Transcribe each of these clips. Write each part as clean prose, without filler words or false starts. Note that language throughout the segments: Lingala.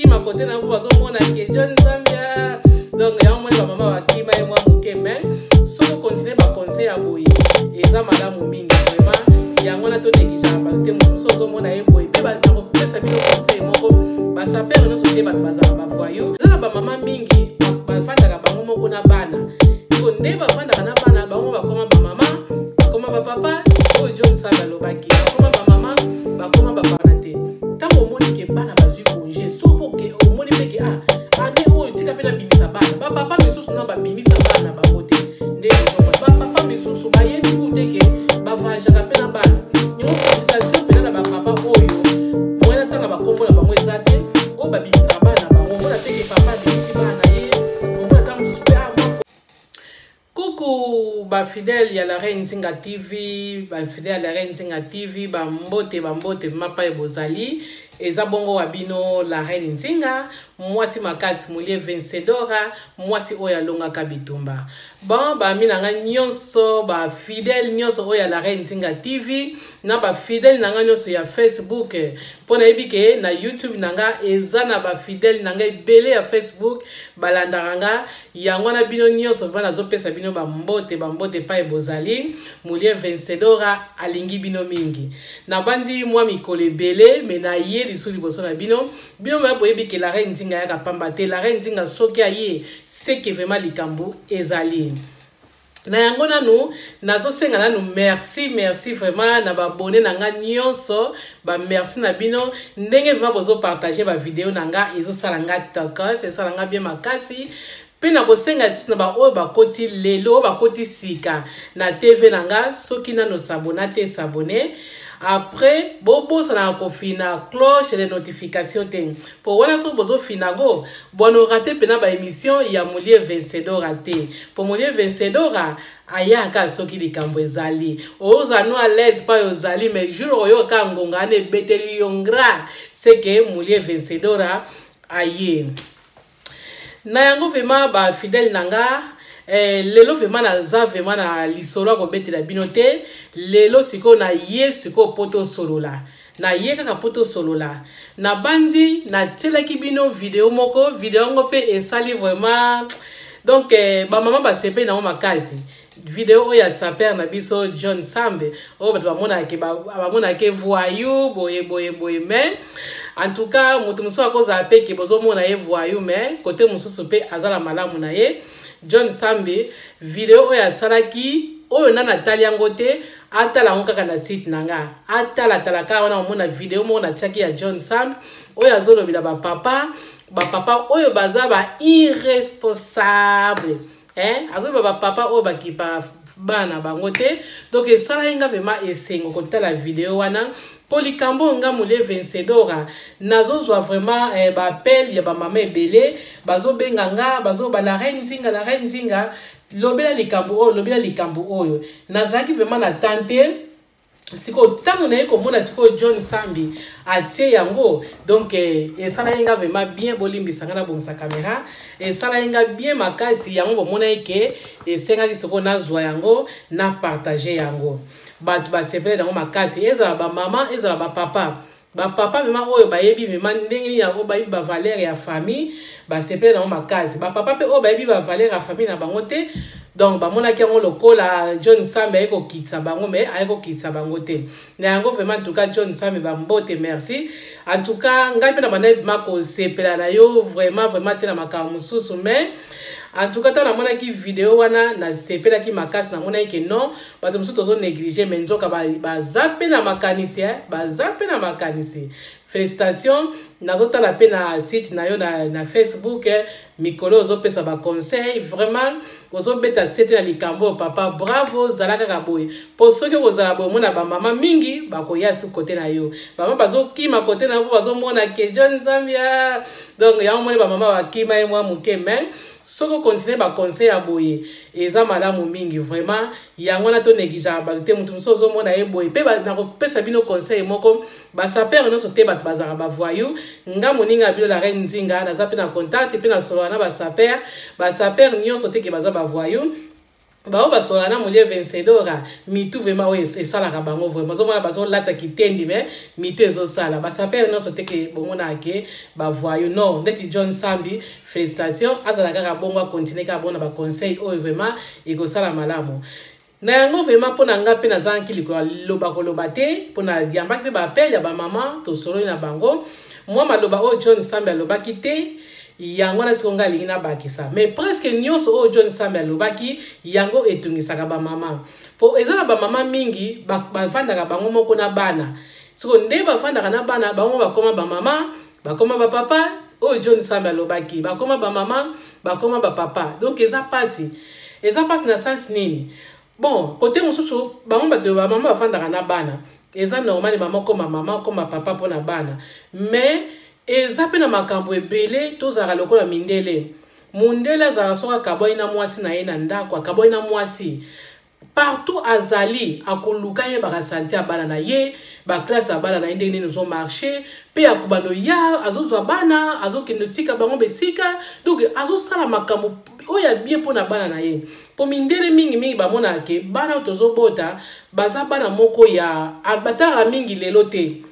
ma côté na vous bazo mona ke John Zambia donc ya mona ba mama ba kima e mwa muke men so continuer ba conseil à boy eza malamu mingi vraiment ya ngona to negija ba te mo so zo mona e boy pe ba na ko pesa bino conseil moko ba sa père no so te ba baza ba voyou za ba mama mingi ba fanda ka bango moko na bana so nde ba fanda na bana ba mo ba koma ba mama ba koma ba papa o John Zambia lo baki ba koma ba mama ba koma ba bana te tango moni ke bana ba zui congé so que au monde fait que ane o tika pena bimisa bana ba papa misusu na ba bimisa bana ba bote nde ba papa misusu ba yebi kuteke ba vaja ka pena bana nyo consultation pena na ba papa oyo mwana tanga ba kombo na ba mweza te o ba bimisa bana ba ngona teke papa bimisi bana ye ngona tanga mususu pe coucou ba fidèle ya la Reine Nzinga TV ba fidèle ya la Reine Nzinga TV ba mbote mapa e bozali eza bongo wabino la Reine Nzinga mwasi makasi mulie Vencedora mwasi oya longa kabitumba bon ba minanga nyonso ba fidèle nyonso oya la Reine Nzinga TV na ba fidèle nanga nyonso ya Facebook pona ebike na YouTube nanga eza na ba fidèle nanga ebele ya Facebook balandaranga yango na bino nyonso bana zo pesa bino ba mbote pa ebozali mulie Vencedora alingi bino mingi na bandi mwa mikolo ebele me na ye lisuli boso na bino ba boyebi ke la Reine Nzinga ya kapamba te la Reine Nzinga soki aye c'est que vraiment likambo ezali na yango nanu nazo senga nanu merci vraiment na ba abonné na nga nyonso ba merci na bino ndenge vraiment bozo partager ba vidéo na nga ezo sala nga taka c'est sala nga bien makasi pe na kosenga susu na ba oyo bakoti lelo bakoti sika na TV na nga soki nano s'abonner te s'abonner après bobo sana kofina cloche de notification ten pour wana so bozo finago bono raté pena ba émission ya mulie Vencedora te pour mulie Vencedora aya ka soki likambo ezali oza no à l'aise pa yozali mais jour oyo ka ngonga ne beteli yongra c'est que mulie Vencedora aye na yango vraiment ba fidèle nanga lelo vraiment na za vraiment na lisolo ko betela binote lelo siko na ye siko poto solola na ye kaka poto solola na bandi na telaki bino vidéo moko vidéo ngope esali vraiment donc ba mama ba sepe na makasi vidéo ya sa père na biso John Sambe o ba mona ke voyou boye mais en tout cas mutu muso akoza pe ke bozo mona ye voyou mais côté mususu pe azala malamu na ye John Sambe vidéo oya salaki oyo na Natalia ngote atala ngaka na site nanga atala talaka wana mona vidéo mona tchaki ya John Sambe oyo azolobila ba papa oyo baza ba irresponsable azoloba ba papa oyo bakipa bana bangote donc esala inga vraiment esengo kotala vidéo wana Polikambo nga mule Vencedora nazozwa vraiment ba appel ya ba mama ebele bazo benga nga bazo ba la Reine Nzinga lobela likambo oyo nazaki vraiment na tante siko tango na yeko mona siko John Sambi atie yango donc esala inga vraiment bien bolimbisa na bongsa caméra esala inga bien makasi yango mona yeke esenga kisoko nazwa yango na partager yango batu ba sepele dans makasi ezala ba mama ezala ba papa vraiment oyo bayebi vraiment ndenge ya oyo bayebi ba valeur ya famille ba sepele dans makasi ba papa pe oyo bayebi ba valeur ya famille na bango te donc ba mona ki yango lokola John Sambe ayeko kitsa bango mais ayeko kitsa bango te na yango vraiment en tout cas John Sambe ba mbote merci en tout cas ngai pe na bana mako sepela na yo vraiment te na makambo mususu mais en tout cas tana mona ki vidéo wana na sepela ki makasi na mona ke non bato mususu tozo négliger mais nzoka ba zape na makanisi félicitations nazota la pe na site na yo na Facebook mikolo ozo pesa ba conseil vraiment ozo beta site na likambo papa bravo zalaka ka boy pour ceux que ozala boy mona ba mama mingi ba ko ya su côté na yo ba mama bazo kima côté na bazo mona ke John Zambia donc ya mona ba mama ba kima e mwa muke men soko continuer ba conseil ya boye eza malamu mingi vraiment yango na to negija ba te mutu musozo mona e boye pe ba na ko pesa bino conseil moko ba sa père no so te ba bazara ba voyou nga moninga bilo la Reine Nzinga na za pe na contact pe na solo na ba sa père nyonso te ke baza ba voyou bao basola na molie vencedora mitu vraiment oui c'est ça la kabango vraiment zo mona bazo lata kitendi mais mitu ezo sala ba sapere non sote ke bomona ke ba voyou non ndeti John Sambi félicitations azala kaka bongo continuer ka bona ba conseil o vraiment ego sala malamu na yango vraiment pona ngape na zanki liko loba koloba te pona diamba ke ba appel ya ba maman to solo na bango moi maloba o John Sambi aloba kite yango na sikonga lingina bakisa mais presque nyonso o John Sambi alobaki yango etungisaka ba mama po ezala ba mama mingi bavandaka bango moko na bana siko nde bavandaka na bana bango bakoma ba mama bakoma ba papa o John Sambi alobaki bakoma ba mama bakoma ba papa donc eza pasi na sens nini bon côté mosusu bango bato ba mama bavandaka na bana eza normal mama koma papa pona bana mais eza pe na makambo ebele tozala lokola mindele mundele azala soka kaboi na mwasi na ye na ndako kaboi na mwasi partout azali akoluka ye bakasante ya bana na ye baklasse ya bana na ye ndenge nini ezomarche pe akobano ya azozwa bana azokende tika bango besika donc azosala makambo oyo ya bien mpona bana na ye po mindele mingi bamona ke bana tozobota baza bana moko ya batalaka mingi lelo te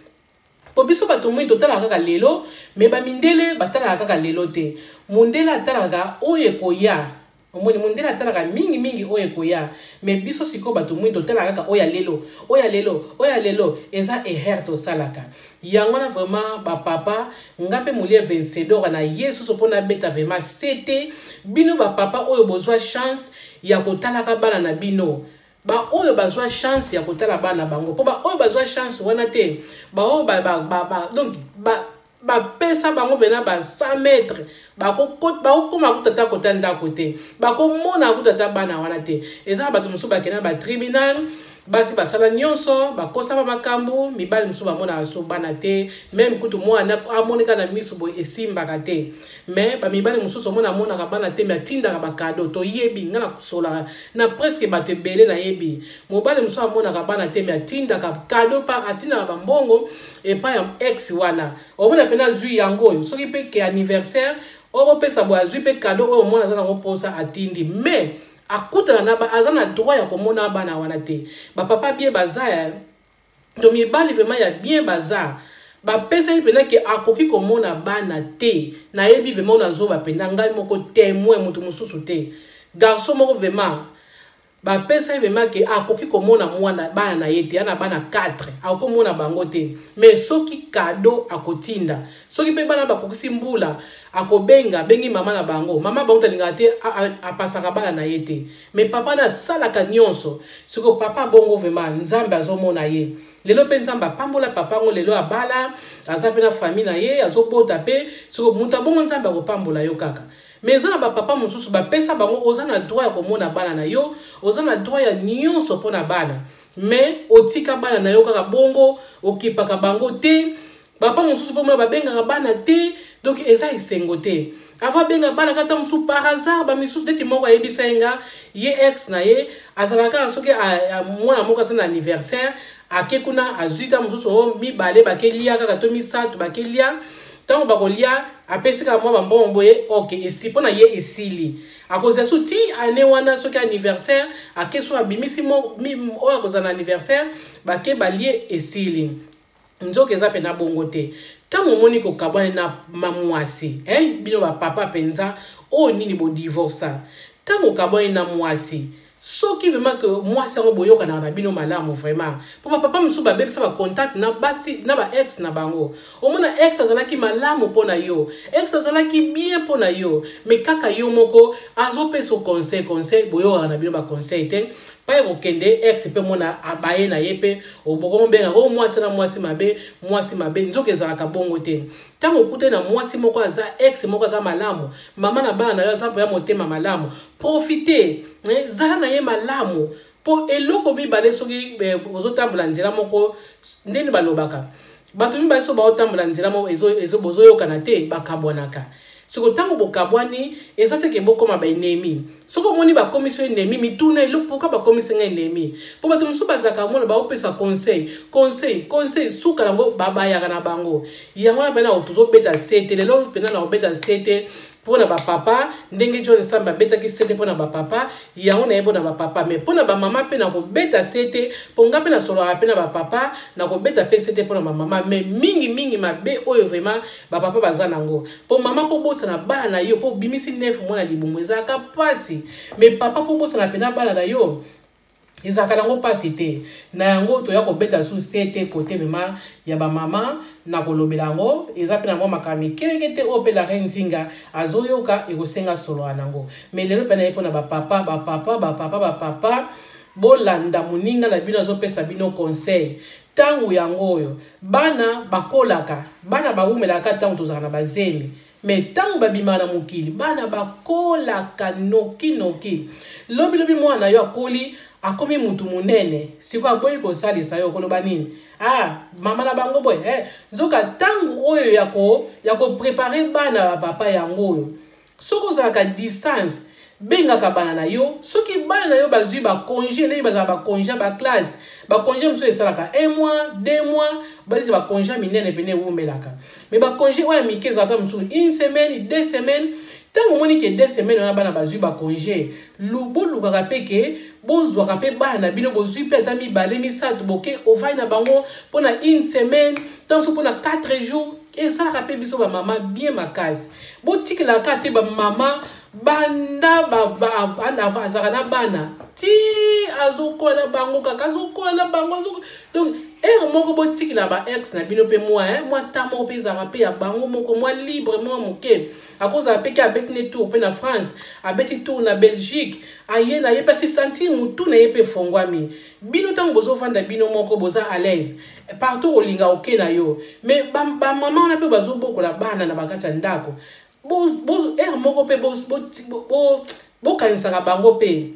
po biso bato mwi totalaka kaka lelo me bamindele batalaka kaka lelo te mundele atalaka oyo ekoya omoni mundele atalaka mingi oyo ekoya me biso siko bato mwi totalaka kaka oya lelo eza eher tosalaka yango na vraiment bapapa ngape molie vencedor na yesu so pona beta vraiment c'était bino bapapa oyo bozwa chance ya kotalaka bana na bino ba oyo bazwa chance ya kotala bana bango po ba oyo bazwa chance wana te ba oyo donc ba pesa bango bena ba 100 mètres ba koma kutata kota ndako te ba komona kutata bana wana te eza bato musu ba kena ba tribunal basi basala nyonso bakosa ba makambo mibali musu bamona aso bana te même kutu mwana amonika na misu boy esimbaka te mais ba mibali musu mona ka bana te me atinda ba cadeau to yebi ngana kusola na presque bato belé na yebi mobali musu amona ka bana te me atinda ka cadeau pa atinda ba mbongo et pas un ex wana omona pena zui yango soki pe ke anniversaire o pesa bo azui pe cadeau o mona za na posa atindi mais akutana na ba azana droit ya komona bana wana te ba papa bien bazaya to mibali vraiment ya bien baza ba pesa ipena ke akoki komona bana te na yebi vraiment na zo ba penda ngai moko témoin mutu mususu te garçon moko vraiment ba pesa vraiment ke akoki komona mwana bana na yete ana bana 4 akomona bango te mais soki cadeau akotinda soki pe bana bakokisi mbula akobenga bengi mama na bango mama bango talinga te apasaka bana na yete mais papa na salaka nyonso siko papa bongo vraiment nzambe azomona ye lelo pe nzambe pambola papa ngo lelo abala azape na famille na ye azobota pe siko muta bongo nzambe akopambola yo kaka mais za ba papa mususu ba pesa bango ozana droit ya komona bana na yo ozana droit ya nyonso pona bana mais otika bana na yo kaka bongo okipaka bango te papa mususu pomona babenga bana te donc eza isengo te ava benga bana kata musu par hasard ba misusu deti moko ayebisa nga ye ex na ye azalaka soki mwana moko asana anniversaire akekuna azuita mususu mibale bakelia kaka to misato bakelia tango bakolia apesika mwa bambongo boye ok esi pona ye esili akozia suti ane wana soki anniversaire akeso abimisi oyo akozana anniversaire bake balie esili nzoka eza pena bongo te tango moni kokabwana na mamwasi bino bapapa penza oyo nini bodivorsa tango kabwana na mwasi soki vraiment que moi ça boyoka na bino malamu vraiment papa papa musu ba bebisa ba contact na basi na ba ex na bango omona ex azalaki malamu pona yo ex azalaki bien pona yo mais kaka yo moko azopeso conseil boyoka na bino ba conseil te pa okende ex pe mona abaye na yepe oboko benga o mwasi na mwasi mabe nzoka ezalaka bongo te tango okute na mwasi moko aza ex moko aza malamu mama na bana na yo aza ya motema malamu profiter zala na ye malamu po eloko mibale soki ozotambola nzela moko ndeni balobaka bato mibale so baotambola nzela moko bozoyokana te bakabwanaka siko tango bokabwani eza teke bokoma baenemi soko moni ba commission ennemi mituna elo pourquoi ba commission ennemi po bato musu bazaka mona ba opesa conseil suka nango baba ya kana bango yango na pena otuzo beta sete lelo pena na beta sete pona ba papa ndenge John Samba beta ki sete pona ba papa yango na yebona ba papa mais pona ba mama pena ko beta sete ponga pena solo pena ba papa na ko beta pe sete pona ba mama mais mingi mabe oyo vraiment ba papa bazana ngo po mama po bosa na bana na yo po bimisi nefu mona libumu ezaka pasi mais papa po bosa na pena bana na yo ezaka nango pasi te na yango to ya ko beta su sete côté vraiment ya ba mama na kolobela ngo eza pe na mwa makami kelekete o pe la renzinga azoyoka ekosenga solo anango mais lelo pe na yepo na ba papa bolanda muninga na bino azopesa bino conseil tangu yango oyo bana bakolaka bana baumelaka tangu tozaka na bazemi mais tangu babima na mokili bana bakolaka noki lobi mwana yo akoli akomi mutu munene siko aboyi ko salisa yo koloba nini mama na bango boy nzoka tangu oyo yako préparer bana ba papa yango oyo soko zaka distance benga ka bana na yo soki bana na yo bazui ba congé ne bazala ba congé ba classe ba congé muso esalaka 1 mois 2 mois bazi ba congé minene pene wumelaka mais ba congé oya mikeza pa muso 1 semaine 2 semaines tango moni ke 2 semaines na bana bazui ba congé luka ka peke bozwa ka pe bana bino bozui pe tami balemi satu boke ovai na bango pona 1 semaine tango pona 4 jours et ça ka pe biso ba mama bien makasi botikela ka te ba mama banda ba azaka na bana ti azokola bango kaka azokola bango donc moko botikela ba ex na bino pe moi tamo pe zaka pe ya bango moko moi libre moi moke akoza pe ka betne tour pe na France abeti tour na Belgique aye na ye pasi sentir mutu na ye pe fongwami bino tango bozo vanda bino moko boza à l'aise partout olinga oke na yo mais ba mama na pe bazo bokola bana na bakata ndako moko pe bo kanisaka bango pe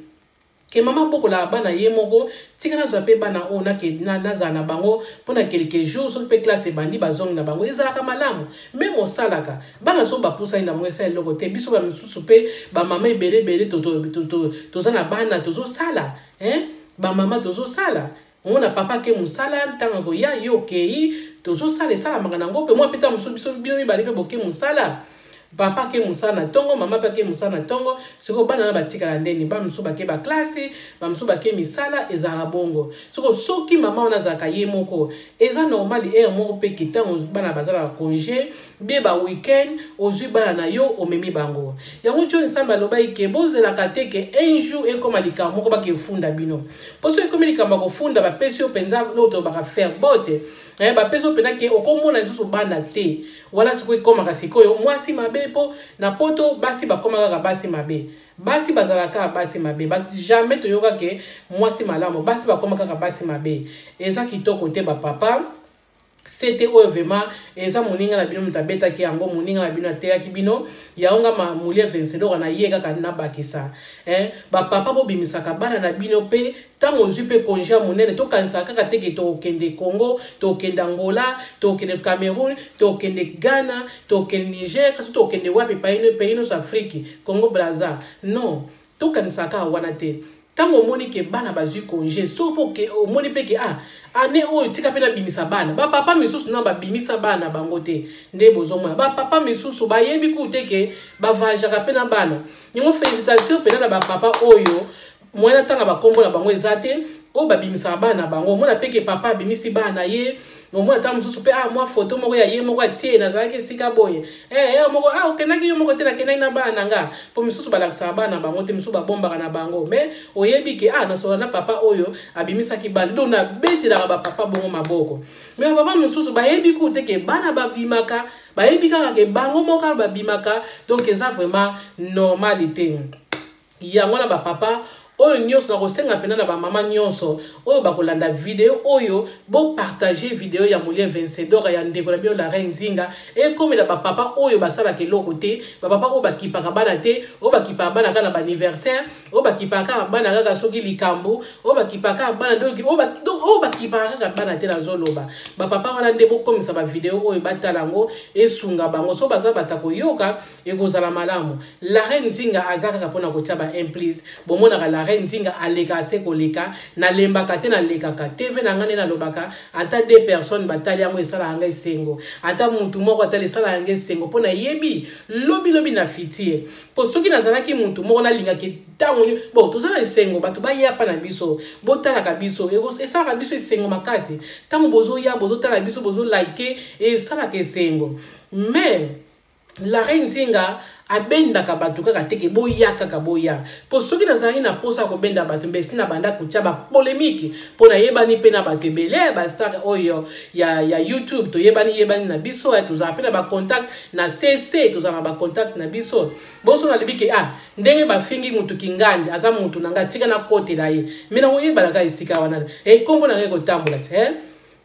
ke mama bokola bana ye moko tika nazwa pe bana o na ke naza na bango pona quelques jours so pe classe bandi bazong na bango ezalaka malamu même osalaka bana so bapusa ina mwesa eloko te biso ba misusu pe ba mama ebele toza na bana tozo sala ba mama tozo sala on a papa ke musala tango ya yo kei tozo sala sala mangana ngo pe moi peta musu biso bino mi bali pe boke musala papa ke musana tongo mama pa ke musana tongo siko bana na batika la ndeni ba musu ba ke ba classe ba musu ba ke misala ezala bongo siko soki mama ona zaka ye moko eza normal moko pe kitango bana bazala congé be ba weekend ozui bana na yo omemi bango yango John Samba loba ike bozela kateke un jour e koma lika moko ba ke funda bino poso e koma lika ba ko funda ba pesio penza noto ba faire bote ba peso pena ke okomona isusu bana te wala siko ikoma kasikoyo mwasi mabe po na poto basi bakoma kaka basi mabe basi bazalaka basi mabe basi jamais toyoka ke mwasi malamu basi bakoma kaka basi mabe eza kitoko te ba papa c'était vraiment eza moninga na bino mutabeta ki yango moninga na bino ateya ki bino yaonga ma mulie vencedor na yeka kana bakisa ba papa bo bimisaka bana na bino pe tango ozui pe congé monene to kanisa kaka teke to kende Congo to kende Angola to kende Cameroun to kende Ghana to kende Niger kaso to kende wapi pays Afrique Congo Brazza non to kanisa ka wana te tango moni ke bana bazui congé so po ke moni pe ke ane oyo tika pe na bimisa bana ba papa misusu na ba bimisa bana bango te nde bozomona ba papa misusu ba yebi ku te ke ba vajaka pe na bana nyongo félicitation pe na ba papa oyo mwana tanga ba kombo na bango ezate o ba bimisa bana bango mona pe ke papa bimisi bana ye no mwana tanga misusu pe moi photo moko ya ye moko atie na zaki sika boye moko okenaki yo moko te na kenai na bana nga po misusu balakisa bana bango te misusu babombaka na bango mais oyebi ke na sola na papa oyo abimisaki bana do na betela ba papa bongo maboko mais papa misusu bayebi ku te ke bana babimaka bayebi kaka ke bango moko babimaka donc eza vraiment normalité yango na ba papa oyo nyonso na kosenga pena na ba mama nyonso oyo bakolanda video oyo bo partager video ya Molie Vencedor ya ndeko na bio la reine Nzinga e comme na ba papa oyo basala keloko te ba papa oyo bakipaka bana te oyo bakipaka bana kana ba anniversaire oyo bakipaka bana kaka soki likambo oyo bakipaka bana doki oyo bakipaka kaka bana te na zoloba ba papa wana nde bo komisa ba video oyo batalango esunga bango so baza batako yoka ekozala malamu la reine Nzinga azaka kapona kotia ba implice bomona la reine Nzinga aleka se koleka na lembaka te na lekaka TV na ngane na lobaka anta deux personnes batali yango esala anga esengo anta mutu moko atali esala anga esengo pona yebi lobi na fitie po soki nazalaki mutu moko na linga ke tango bo tozala esengo bato ba yapa na biso botala ka biso esala ka biso esengo makasi tango bozo ya bozo tala biso bozo like esala ka esengo mais la reine Nzinga abendaka bato kaka teke boya kaka boya po soki nazali na posa ko benda bato mbesi na banda kutia ba polémique pona yebani pe na bato belé ba star oyo ya YouTube to yebani na biso ya tozala pe na ba contact na CC tozala ba contact na biso boso na libike ndenge ba fingi mutu kingandi aza mutu nanga tika na kote la ye mina oyebana ka isika wana kombo na ngeko tambola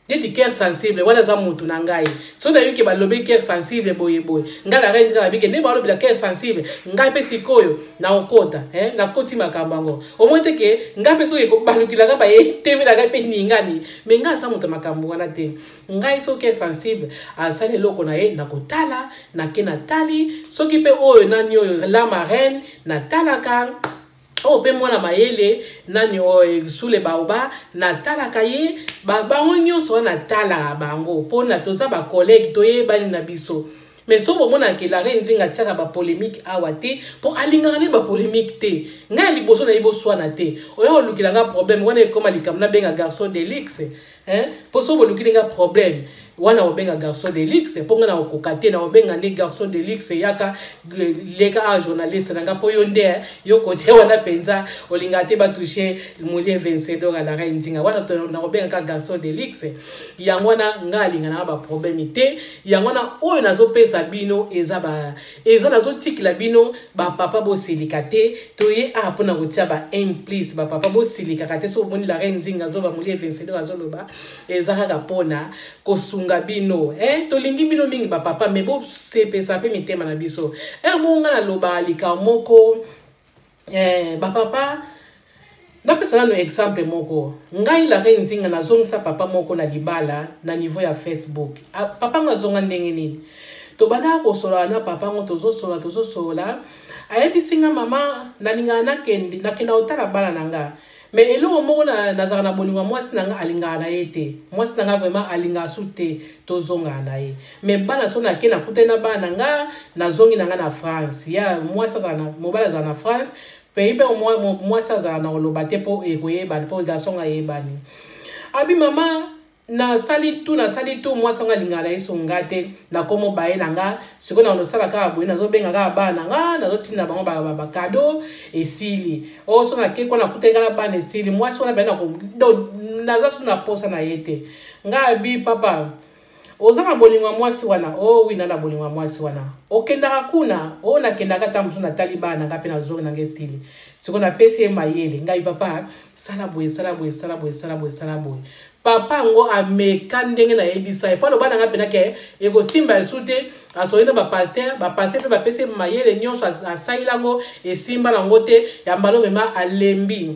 Diti cœur sensible wala za mutu na ngai so na yuki ba lobi cœur sensible boye ngala reine ngala bike ne ba lobi la cœur sensible ngai pe sikoyo na okota na koti makambango o moite ke ngai pe so ye ko balukila ka ba ye teme la ka pe ningani me ngai sa mutu makambo wana te ngai so cœur sensible asale loko na ye na kotala na ke na tali soki pe oyo nani oyo la marraine na talaka o pe mwana mayele nani sous les baoba na talaka ye bango nyonso na tala bango pona toza ba collègue toyebani na biso mais so bomona ke la reine Nzinga tiaka ba polémique awate pour alingana ba polémique te ngai liboso na yibo swana te oyo lukila nga problème wana ekoma likamna benga garçon de luxe pour so bolukila nga problème wana obenga garçon de luxe ponga na okokate na obenga ni garçon de luxe yaka leka a journaliste nanga po yonde yo kote wana penza olinga te ba toucher Molie Vencedor la reine Nzinga wana to na obenga ka garçon de luxe yangwana ngalinga na ba problème te yangwana oyo nazo pesa bino eza nazo tikila bino ba papa bo silikate to ye apona kotia ba implice ba papa bo silikaka te so boni la reine Nzinga zo ba Molie Vencedor azoloba eza ka pona kosu bino tolingi bino mingi ba papa me bo sepesa pe mitema na biso monga na loba lika moko ba papa na pesa no exemple moko ngai la reine Nzinga na zongisa papa moko na libala na niveau ya Facebook papa ngazonga ndenge nini to bana ko sola na papa ngo tozo sola ayebisinga mama na linga na kenda otala bana nanga mais eloko moko nazaka na bolingo mwasi nanga alingaka na ye te mwasi nanga vraiment alingaka su te tozonga na ye mais bana so na ke na kute na bana nanga nazongi nanga na France ya mwasi azala na mobala azala na France pays pe mwasi azala na oloba te po ekoyebani po garçon ayebani abi mama na sali tu mwasi nga lingala yeso ngate na komo baye nanga siko na onosala ka boye nazo benga ka bana nga nazo tinda bango ba cadeau esili o so na ke ko na kutenga na bana esili mwasi wana baye na ko naza su na posa na yete nga bi papa ozanga bolingo mwasi wana wina na bolingo mwasi wana okendaka kuna nakendaka tamusu na talibana nga pe na zonga nanga esili siko na pesi mayele ngai papa sala boye papa ngo ameka ndenge na yebisa e palo bana nga pena ke ego simba esute asoyena ba pasteur pe ba pese mayele nyonso asailango esimba nango te ya mbalo mema alembi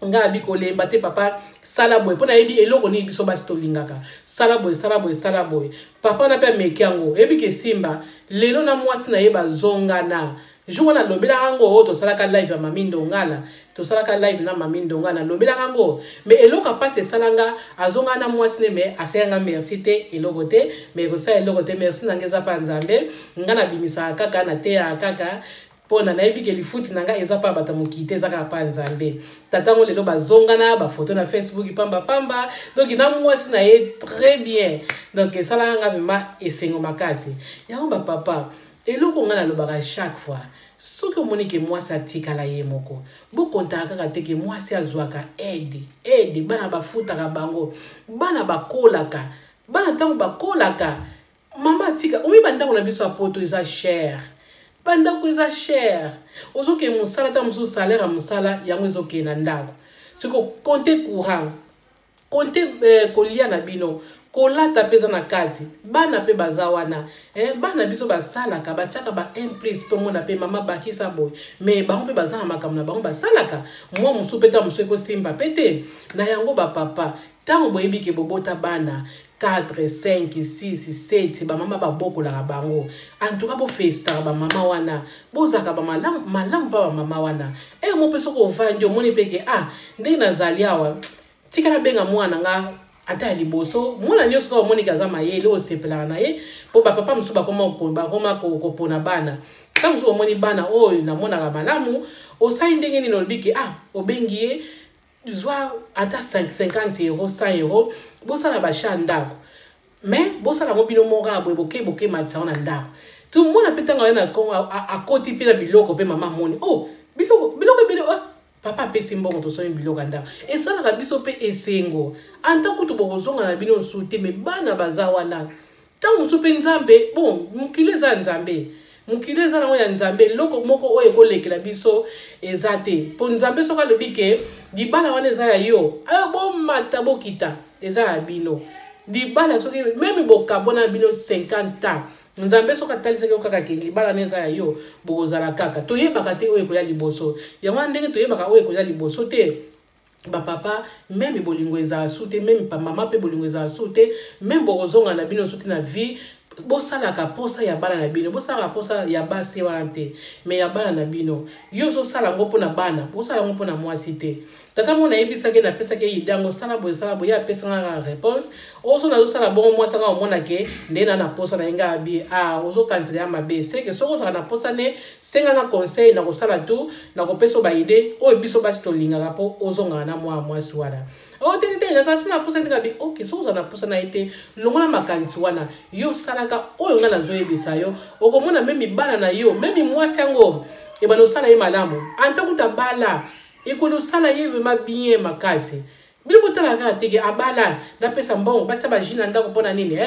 nga biko lemba te papa sala boy pona yebi eloko ni biso basi tolingaka sala boy papa na pe mekango ebi ke simba lelo na mwasi na yeba zongana jour na lobela rango to sala ka live ya Mamindo ngala to sala ka live na Mamindo ngana lobela rango mais eloko passe salanga azonga na mwasi ne me asenga merci te eloko te mais ko sa eloko te merci nangeza pa nzambe ngana bimisa kaka na te ya kaka pona na yebi ke lifuti nanga eza pa bata mokite zaka pa nzambe tatango lelo bazongana ba photo na Facebook pamba donc na mwasi na ye très bien donc sala nga bima esengo makasi yango ba papa eloko ngana lobaka chaque fois soki omoni ke mwasi atikala ye moko bokontaka kaka te ke mwasi azwaka aide bana bafutaka bango bana bakolaka bana ntango bakolaka mama atika omi bantango na biso ya poto eza cher bandako eza cher ozoke musala ta musu salaire musala yango ezoke na ndako siko compter courant compter kolia na bino kolata pesa na kati bana pe bazawana bana biso basalaka batiaka ba imprise pe mona pe mama bakisa boy mais bango pe bazana makambo na bango basalaka mwa musu peta musu ko simba pete na yango ba papa tango boyebi ke bobota bana 4, 5, 6, 7 ba mama ba bokola bango en tout cas bo festa ba mama wana bozaka ba malamu pa ba mama wana mo peso ko vandi omoni peke ndenge nazali awa tikala benga mwana nga ata liboso mwana nyoso ko omoni kaza mayele o sepela na ye po ba papa musu ba koma ko pona bana tango so omoni bana oyo na mona ka malamu o sai ndenge ni no biki obengie zwa ata 50 euros 100 euros bosala basha ndako mais bosala ngo bino moka boke matao na ndako tout le monde apetanga na ko akoti pila biloko pe mama moni biloko papa pesi mbongo to so biloko ndako esala ka biso pe esengo anta kutu bozonga na bino sute me bana bazawana tango so pe nzambe bon mukile za nzambe mukile za na ya nzambe loko moko oyo kolekela biso ezate po nzambe soka lobike dibala wana za yo ayo bon mata bokita eza bino dibala soki même bokabona bino 50 ans nzambe soka taliseke kaka ke libala neza yo bozala kaka toyebaka te oyo koya liboso yango ndenge toyebaka oyo koya liboso te ba papa même bolingo eza sute même pa mama pe bolingo eza sute même bozonga na bino sute na vie bosalaka posa ya bana na bino bosalaka posa ya basi wana te mais ya bana na bino yo zo sala ngo pona bana bosala ngo pona mwasi te tata mona yebisake na pesa ke yidango sala bo ya pesa nga réponse ozo na zo sala bon mwasi nga omona ke ndena na posa na inga abi ozo kanzela ya mabe c'est que soko sala na posa ne senga nga conseil na ko sala tout na ko peso ba ide o biso basi to linga rapo ozo nga na mwasi wana tete na sala na posa ndika bi okay soko sala na posa na ite longola makanzi wana yo salaka oyo nga na zo yebisa yo okomona memi bana na yo memi mwasi yango ebano sala ye malamu anta kuta bala ikono sala ye vraiment bien makasi bilo kotala ka teke abala na pesa mbongo batsa ba jina ndako pona nini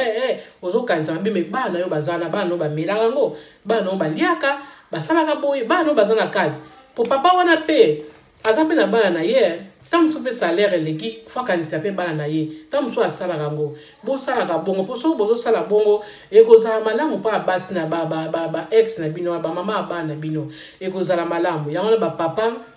ozo kanza mbime bana yo bazana bana no ba melaka ngo bana no baliaka basala ka boye bana no bazana kati po papa wana pe azape na bana na ye tamso pe salaire leki fa kanisa pe bana na ye tamso asala kango bo sala ka bongo po so bozo sala bongo ekozala malamu pa basi na ba ex na bino ba mama bana bino ekozala malamu yango ba papa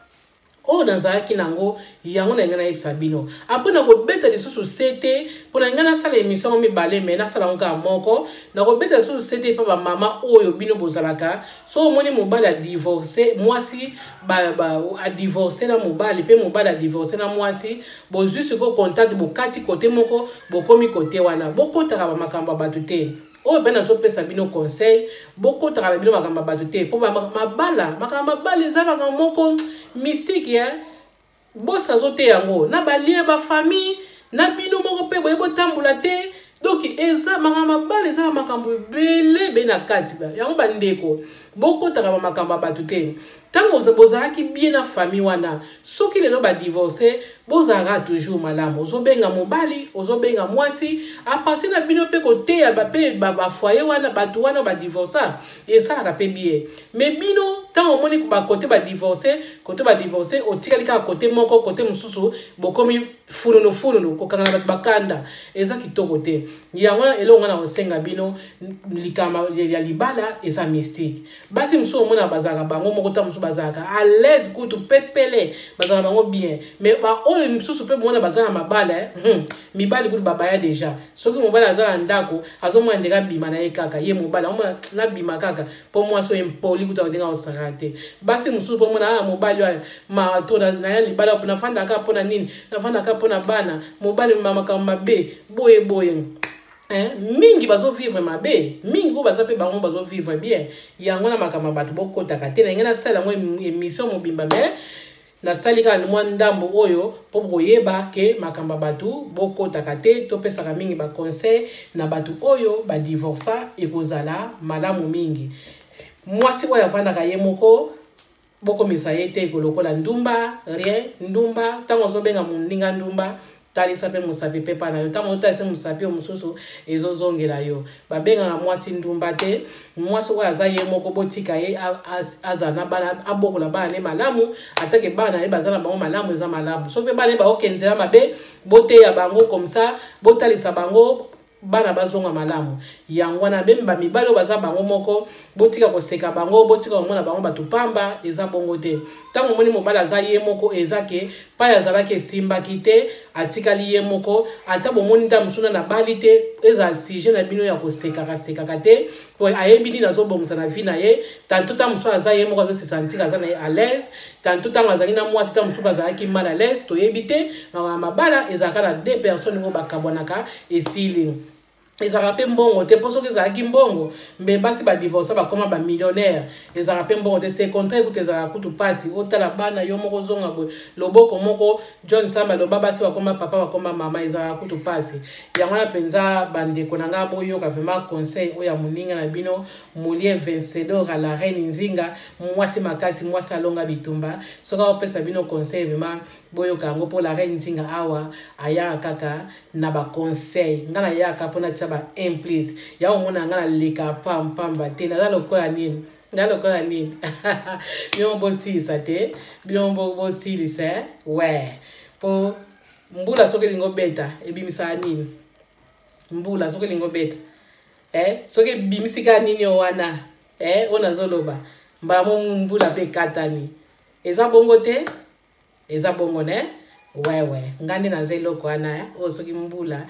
o danzalaki nango yango na ngana yebisa bino apona ko beta lisusu sete pona ngana sala émission mibale me na sala nka moko na ko beta lisusu sete pa ba mama oyo bino bozalaka so moni mobali a divorcé mwasi a divorcé na mobali pe mobali a divorcé na mwasi bo juste ko contact bo kati côté moko bo komi côté wana bokotaka ba makambo batu te oyo pe nazo pesa bino conseil bokotaka na bino makambo batu te po mabala eza makambo moko mystique ya bosa zote yango na balien ba famille na bino moko pe boyebo tambula te donc eza mabala eza makambo bele be na kati ba yango bandeko bokotaka ba makambo batu te tango bozalaki bien na famille wana soki lelo ba divorcer bozalaka toujours malamu ozobenga mobali ozobenga mwasi a partir na bino pe kote ya ba foyer wana batu wana ba divorcer esalaka pe bien mais bino tango moni ko ba kote ba divorcer otikali ka kote moko kote mususu bokomi fununu kokanga batu bakanda eza kitoko te yango elonga na osenga bino likama ya libala eza mystique basi musu omona bazaka bango moko ta musu bazaka à l'aise kutu pepele bazaka bango bien mais ba oyo musu pe mona bazaka mabala mibali kutu babaya déjà soki mobali azala ndako azomona ndeka bima na ye kaka ye mobali omona na bima kaka po moi so impoli kutu adenga osarate basi musu po mona mobali ma to na ya libala pona fanda ka pona nini na fanda ka pona bana mobali mama ka mabe boye mingi bazo vivre mabe mingi ko baza pe bango bazo vivre bien yango na makama batu bokotaka te na ngena sala ngo émission mobimba mais na salika ni ndambo oyo po boyeba ke makamba batu bokotaka te to pesaka mingi ba conseil na batu oyo ba divorça ekozala malamu mingi mwasi oyo avandaka ye moko boko misa ye te kolokola ndumba rien ndumba tango zo benga mundinga ndumba talisa pe musapi pe pa na yo tango talisa musapi o mususu ezozongela yo babenga na mwasi ndumba te mwasi oyo aza ye moko botika ye aza na bana abokola bana ne malamu atake bana ye bazana bango malamu eza malamu soki bana ye baokenzela mabe boteya bango comme ça botalisa bango bana bazonga malamu yango na bemba mibalo baza bango moko botika koseka bango botika komona bango batu pamba eza bongo te tango moni mobala za ye moko ezake pa yazalaki simbaki te atikali ye moko ata bomoni nda musuna na bali te eza sujet na bino ya koseka te po ayebini nazobomisa na vie na ye tanto ta musuna za ye moko azo se sentir aza na ye à l'aise tanto tango azali na mwasi ta mususu azalaki mal à l'aise toyebi te na mabala ezalaka na deux personnes ngo bakabwanaka esili ezalaka mpe mbongo te mpo soki ezalaki mbongo mbe basi badivorce bakoma bamillionnaire ezalaka mpe mbongo te se contraire kuta ezalaka kutu pasi otala bana yo moko zonga boye loboko moko John Samba loba basi bakoma papa bakoma mama ezalaka kutu pasi yango wana mpenza bandeko na nga boyoka vraiment conseil oyo ya moninga na bino Moulin Vencedor à la reine Nzinga mwasi makasi mwasi alonga bitumba soki opesa bino conseil vraiment boyoka yango mpo la reine Nzinga awa ayaka kaka na baconseil nga na yaka mpona tia ba implice ya omona nga na leka pamba te naza lokola nini bino bosilisa te bino bosilisa we po mbula soki elingi obeta ebimisaka nini mbula soki elingi obeta soki ebimisika nini yo wana oyo nazoloba mbala mo mbula mpe ekatani eza bongo te eza bongo ne wewe ngandi na zelo kwana o soki mbula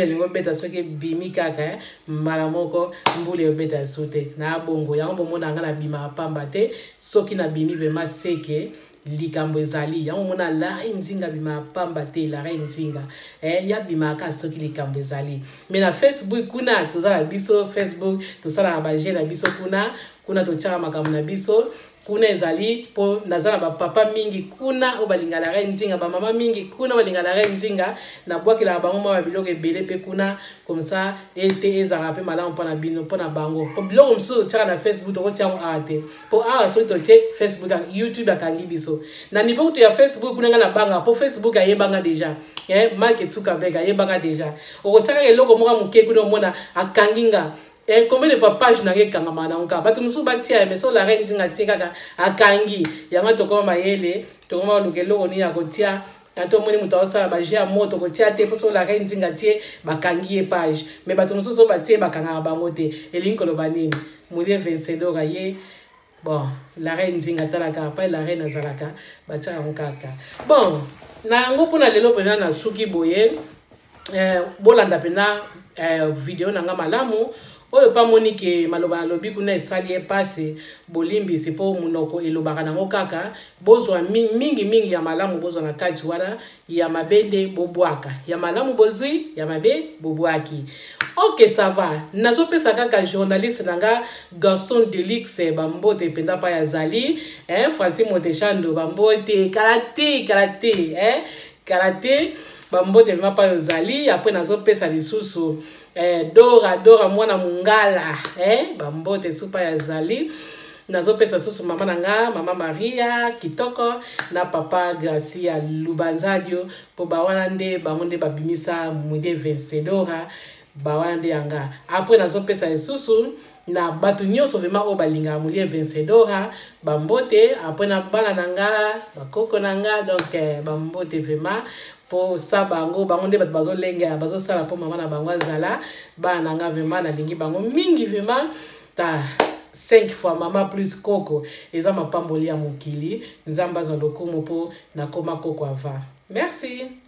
lingo beta soki bimi kaka mbala moko mbula beta sute na bongo yango bomona nga na bima pamba te soki na bimi vraiment seke likambo ezali yango mona la reine Nzinga bima pamba te la reine Nzinga ya bima ka soki likambo ezali mais na Facebook kuna tozala biso Facebook tosala ba je na biso kuna tochaka makambo na biso kuna ezali po nazala ba papa mingi kuna o balinga la reine Nzinga ba mama mingi kuna balinga la reine Nzinga na bwaki la bango ma biloko ebele pe kuna comme ça ete ezala pe malamu mpona bino mpona bango po biloko msusu tshaka na Facebook toko tshamo ate po awa so to te Facebook YouTube akangi biso na niveau to ya Facebook kuna nga na banga po Facebook ayebanga déjà Mark Zuckerberg ayebanga déjà o tshaka eloko moka muke kuna mona akanginga combien de fois page na kanga mana onka bato musu batia mais so la reine Nzinga tikaka akangi yanga to koma mayele to koma lukelo ni ya kotia ato moni muta osala ba jia moto kotia te po so la reine Nzinga tie bakangi page mais bato musu so batie bakanga bango te elinko lo banini Moulin Vencedor ye bon la reine Nzinga talaka pa la reine azalaka batia onkaka bon na ngo pona lelo pena na suki boye bolanda pena video na nga malamu oyo pa moni ke maloba lobi kuna esali epase bolimbisi po munoko elobaka nango kaka bozwa mingi ya malamu bozwa na kati wana ya mabende bobwaka ya malamu bozwi ya mabe bobwaki ok ça va nazopesa kaka journaliste nanga garçon de luxe bambote penda pa ya zali Francis Motechando bambote karate bambote mapa yo zali après nazopesa lisusu Dora mwana mungala bambote supa ya zali nazopesa susu mama nanga mama Maria Kitoko na papa Gracia Lubanzadio po bawana nde bango nde babimisa Moulin Vencedor bawana nde yanga après nazopesa susu na batu nyonso vraiment o balinga Moulin Vencedor bambote après na bana nanga bakoko nanga donc bambote vraiment po sa bango nde bato bazolenga bazosala po mama na bango azala bana nga vraiment nalingi bango mingi vraiment ta 5 fois mama plus koko eza mapamboli ya mokili nzamba za lokumu po nakoma koko ava merci.